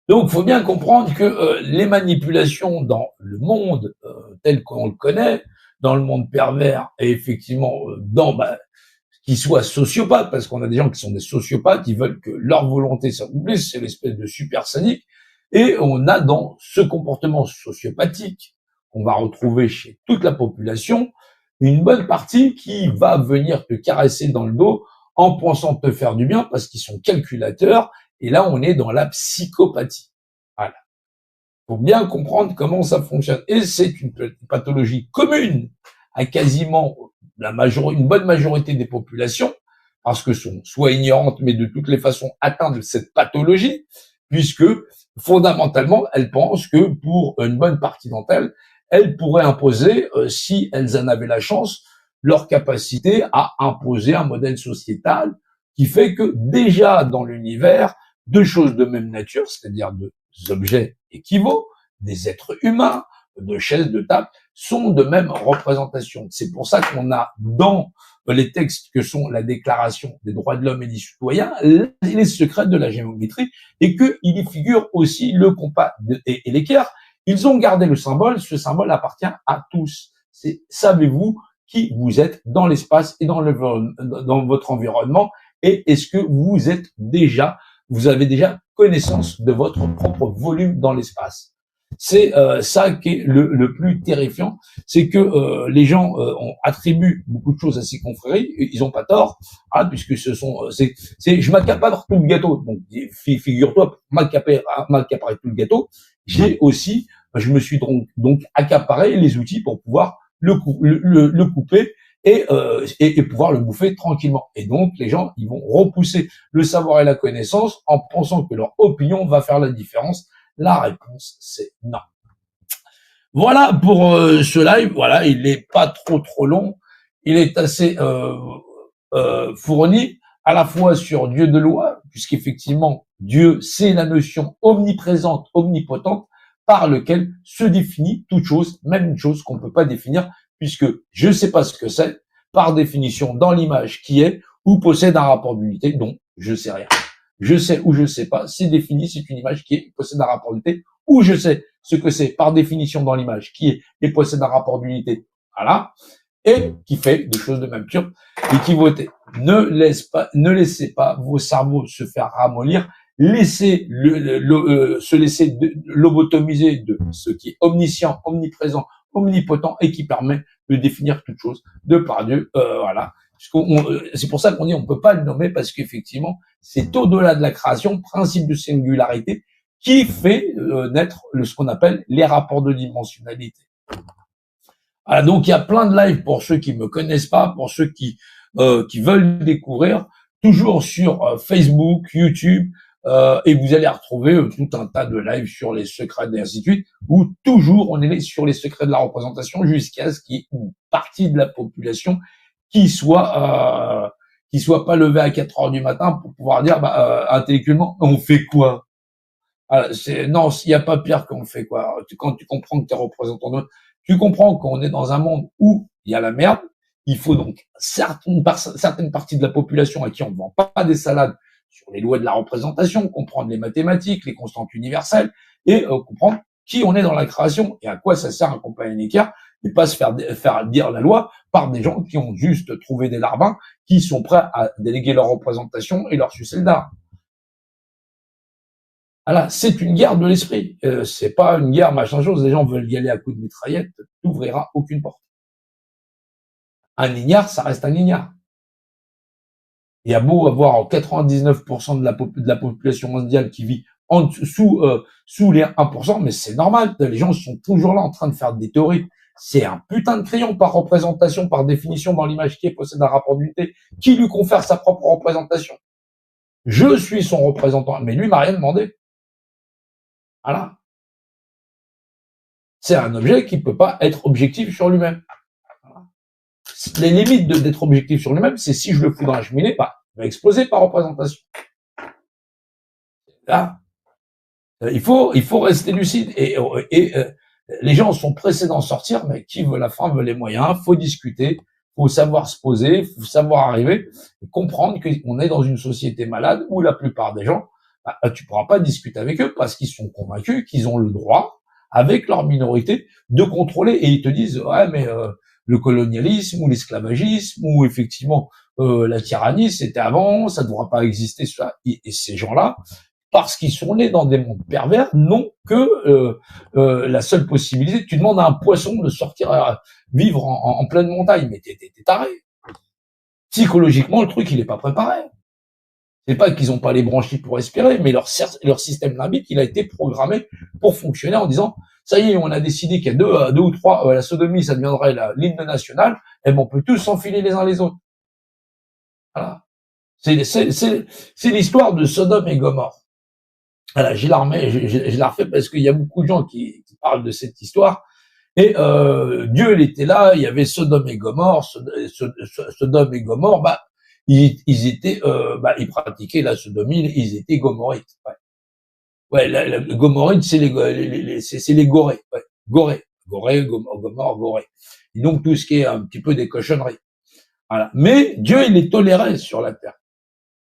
Donc, il faut bien comprendre que les manipulations dans le monde tel qu'on le connaît, dans le monde pervers, et effectivement dans qui soient sociopathes, parce qu'on a des gens qui sont des sociopathes, ils veulent que leur volonté s'accomplisse, c'est l'espèce de super sadique, et on a dans ce comportement sociopathique qu'on va retrouver chez toute la population, une bonne partie qui va venir te caresser dans le dos en pensant te faire du bien parce qu'ils sont calculateurs, et là on est dans la psychopathie. Voilà. Faut bien comprendre comment ça fonctionne. Et c'est une pathologie commune à quasiment une bonne majorité des populations, parce que sont soit ignorantes, mais de toutes les façons atteintes de cette pathologie, puisque fondamentalement, elles pensent que pour une bonne partie d'entre elles, elles pourraient imposer, si elles en avaient la chance, leur capacité à imposer un modèle sociétal qui fait que déjà dans l'univers, deux choses de même nature, c'est-à-dire deux objets équivalents, des êtres humains, de chaises, de tables, sont de même représentation. C'est pour ça qu'on a dans les textes que sont la Déclaration des droits de l'homme et des citoyens les secrets de la géométrie et qu'il y figure aussi le compas et l'équerre. Ils ont gardé le symbole, ce symbole appartient à tous. Savez-vous qui vous êtes dans l'espace et dans votre environnement et est-ce que vous avez déjà connaissance de votre propre volume dans l'espace? C'est ça qui est le plus terrifiant, c'est que les gens attribuent beaucoup de choses à ces confréries, ils ont pas tort, hein, puisque ce sont, je m'accapare tout le gâteau. Donc figure-toi, m'accaparer tout le gâteau, je me suis donc accaparé les outils pour pouvoir le couper et pouvoir le bouffer tranquillement. Et donc les gens, ils vont repousser le savoir et la connaissance en pensant que leur opinion va faire la différence. La réponse, c'est non. Voilà pour ce live. Voilà, il n'est pas trop long. Il est assez fourni à la fois sur Dieu de loi, puisqu'effectivement, Dieu, c'est la notion omniprésente, omnipotente, par lequel se définit toute chose, même une chose qu'on ne peut pas définir, puisque je ne sais pas ce que c'est, par définition, dans l'image qui est, ou possède un rapport d'unité dont je sais rien. Je sais ou je sais pas, c'est défini, c'est une image qui possède un rapport d'unité, ou je sais ce que c'est par définition dans l'image qui est et possède un rapport d'unité, voilà, et qui fait des choses de même nature, et qui vote. Ne laissez pas vos cerveaux se faire ramollir, laissez se laisser lobotomiser de ce qui est omniscient, omniprésent, omnipotent et qui permet de définir toute chose de par Dieu, voilà. C'est pour ça qu'on dit on peut pas le nommer parce qu'effectivement c'est au-delà de la création, principe de singularité qui fait naître ce qu'on appelle les rapports de dimensionnalité. Voilà, donc il y a plein de lives pour ceux qui me connaissent pas, pour ceux qui veulent découvrir, toujours sur Facebook, YouTube, et vous allez retrouver tout un tas de lives sur les secrets et ainsi de suite, où toujours on est sur les secrets de la représentation jusqu'à ce qu'il y ait une partie de la population qui soit pas levée à 4 heures du matin pour pouvoir dire intellectuellement on fait quoi. Non, il n'y a pas pire qu'on fait quoi. Quand tu comprends que tu es représentant de, tu comprends qu'on est dans un monde où il y a la merde. Il faut donc certaines parties de la population à qui on ne vend pas des salades sur les lois de la représentation, comprendre les mathématiques, les constantes universelles et comprendre qui on est dans la création et à quoi ça sert un compagnon équerre et pas se faire dire la loi par des gens qui ont juste trouvé des larbins qui sont prêts à déléguer leur représentation et leur sucer le dard. Voilà, c'est une guerre de l'esprit. C'est pas une guerre machin chose. Les gens veulent y aller à coups de mitraillette. T'ouvriras aucune porte. Un ignare, ça reste un ignare. Il y a beau avoir 99% de la population mondiale qui vit sous les 1%, mais c'est normal. Les gens sont toujours là en train de faire des théories. C'est un putain de crayon par représentation, par définition dans l'image qui possède un rapport d'unité, qui lui confère sa propre représentation. Je suis son représentant, mais lui m'a rien demandé. Voilà. C'est un objet qui ne peut pas être objectif sur lui-même. Les limites d'être objectif sur lui-même, c'est si je le fous dans la cheminée, il va exploser par représentation. Là, il faut rester lucide. Et les gens sont pressés d'en sortir, mais qui veut la fin veut les moyens. Faut discuter, faut savoir se poser, faut savoir arriver, comprendre qu'on est dans une société malade où la plupart des gens bah, tu pourras pas discuter avec eux parce qu'ils sont convaincus qu'ils ont le droit, avec leur minorité, de contrôler. Et ils te disent, ouais, mais le colonialisme ou l'esclavagisme ou effectivement la tyrannie, c'était avant, ça ne devra pas exister. Ça. Et ces gens-là, parce qu'ils sont nés dans des mondes pervers, n'ont que la seule possibilité. Tu demandes à un poisson de sortir vivre en pleine montagne, mais t'es taré. Psychologiquement, le truc, il est pas préparé. C'est pas qu'ils ont pas les branchies pour respirer, mais leur système limbique, il a été programmé pour fonctionner en disant, ça y est, on a décidé qu'il y a deux ou trois, la sodomie, ça deviendrait l'hymne national, et on peut tous s'enfiler les uns les autres. Voilà. C'est l'histoire de Sodome et Gomorrhe. Voilà, je la refais parce qu'il y a beaucoup de gens qui parlent de cette histoire. Et Dieu, il était là, il y avait Sodome et Gomorrhe. Sodome et Gomorrhe, bah, ils étaient, ils pratiquaient la sodomie, ils étaient gomorrites. Ouais, la gomorrite, c'est les gorées. Ouais, Gomorrhe, gorée. Et donc tout ce qui est un petit peu des cochonneries. Voilà. Mais Dieu, il les tolérait sur la terre.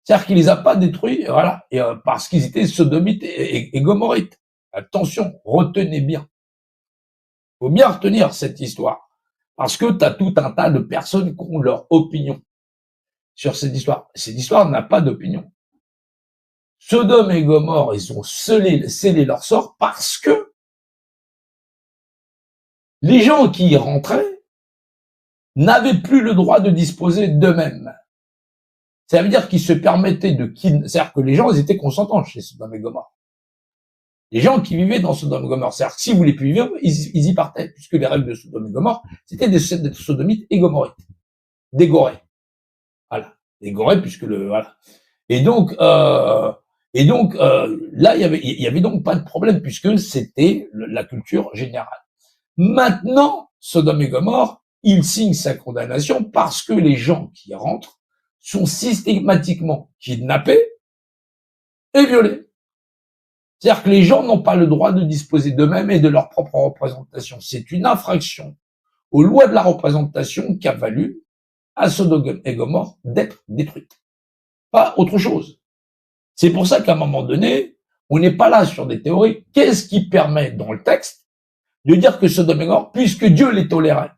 C'est-à-dire qu'il les a pas détruits, voilà, et, parce qu'ils étaient sodomites et gomorrites. Attention, retenez bien. Faut bien retenir cette histoire. Parce que tu as tout un tas de personnes qui ont leur opinion sur cette histoire. Cette histoire n'a pas d'opinion. Sodome et Gomorrhe, ils ont scellé leur sort parce que les gens qui y rentraient n'avaient plus le droit de disposer d'eux-mêmes. Ça veut dire qu'ils se permettaient c'est-à-dire que les gens, ils étaient consentants chez Sodome et Gomorrhe. Les gens qui vivaient dans Sodome et Gomorrhe, c'est-à-dire que s'ils voulaient plus vivre, ils y partaient, puisque les règles de Sodome et Gomorrhe, c'était des sodomites et gomorrites. Des gorées. Voilà. Des gorées, puisque voilà. Et donc, là, il y avait donc pas de problème, puisque c'était la culture générale. Maintenant, Sodome et Gomorrhe, il signe sa condamnation parce que les gens qui rentrent sont systématiquement kidnappés et violés. C'est-à-dire que les gens n'ont pas le droit de disposer d'eux-mêmes et de leur propre représentation. C'est une infraction aux lois de la représentation qui a valu à Sodome et Gomorrhe d'être détruite. Pas autre chose. C'est pour ça qu'à un moment donné, on n'est pas là sur des théories. Qu'est-ce qui permet dans le texte de dire que Sodome et Gomorrhe, puisque Dieu les tolérait?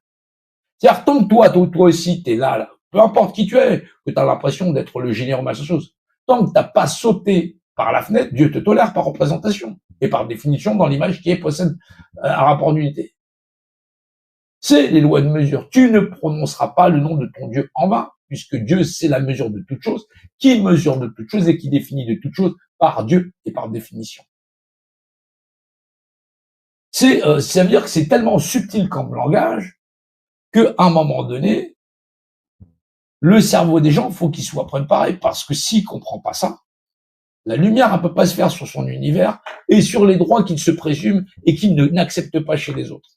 C'est-à-dire, tant que toi aussi, t'es là, peu importe qui tu es, que tu as l'impression d'être le génie ou machin chose, tant que t'as pas sauté par la fenêtre, Dieu te tolère par représentation et par définition dans l'image qui possède un rapport d'unité. C'est les lois de mesure. Tu ne prononceras pas le nom de ton Dieu en vain, puisque Dieu, c'est la mesure de toute chose, qui mesure de toute chose et qui définit de toute chose par Dieu et par définition. Ça veut dire que c'est tellement subtil comme langage qu'à un moment donné, le cerveau des gens, faut qu'il soit préparé, parce que s'il comprend pas ça, la lumière ne peut pas se faire sur son univers et sur les droits qu'il se présume et qu'il n'accepte pas chez les autres.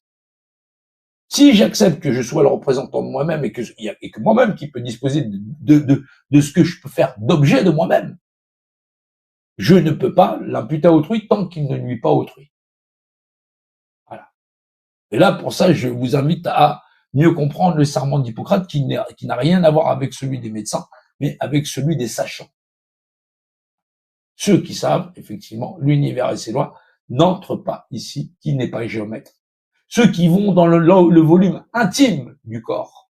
Si j'accepte que je sois le représentant de moi-même et que moi-même qui peux disposer de ce que je peux faire d'objet de moi-même, je ne peux pas l'imputer à autrui tant qu'il ne nuit pas à autrui. Voilà. Et là, pour ça, je vous invite à mieux comprendre le serment d'Hippocrate qui n'a rien à voir avec celui des médecins, mais avec celui des sachants. Ceux qui savent, effectivement, l'univers et ses lois n'entrent pas ici, qui n'est pas géomètre. Ceux qui vont dans le volume intime du corps.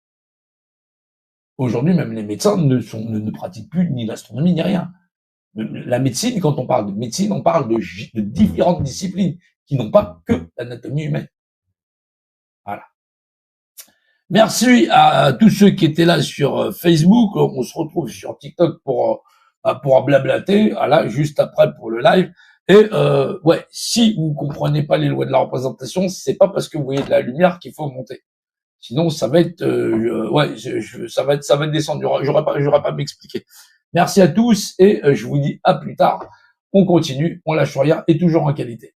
Aujourd'hui, même les médecins ne pratiquent plus ni l'astronomie ni rien. La médecine, quand on parle de médecine, on parle de différentes disciplines qui n'ont pas que l'anatomie humaine. Voilà. Merci à tous ceux qui étaient là sur Facebook. On se retrouve sur TikTok pour blablater, voilà, juste après pour le live. Et ouais, si vous comprenez pas les lois de la représentation, c'est pas parce que vous voyez de la lumière qu'il faut monter. Sinon, ça va être, ça va être descendu. J'aurais pas à m'expliquer. Merci à tous et je vous dis à plus tard. On continue, on lâche rien et toujours en qualité.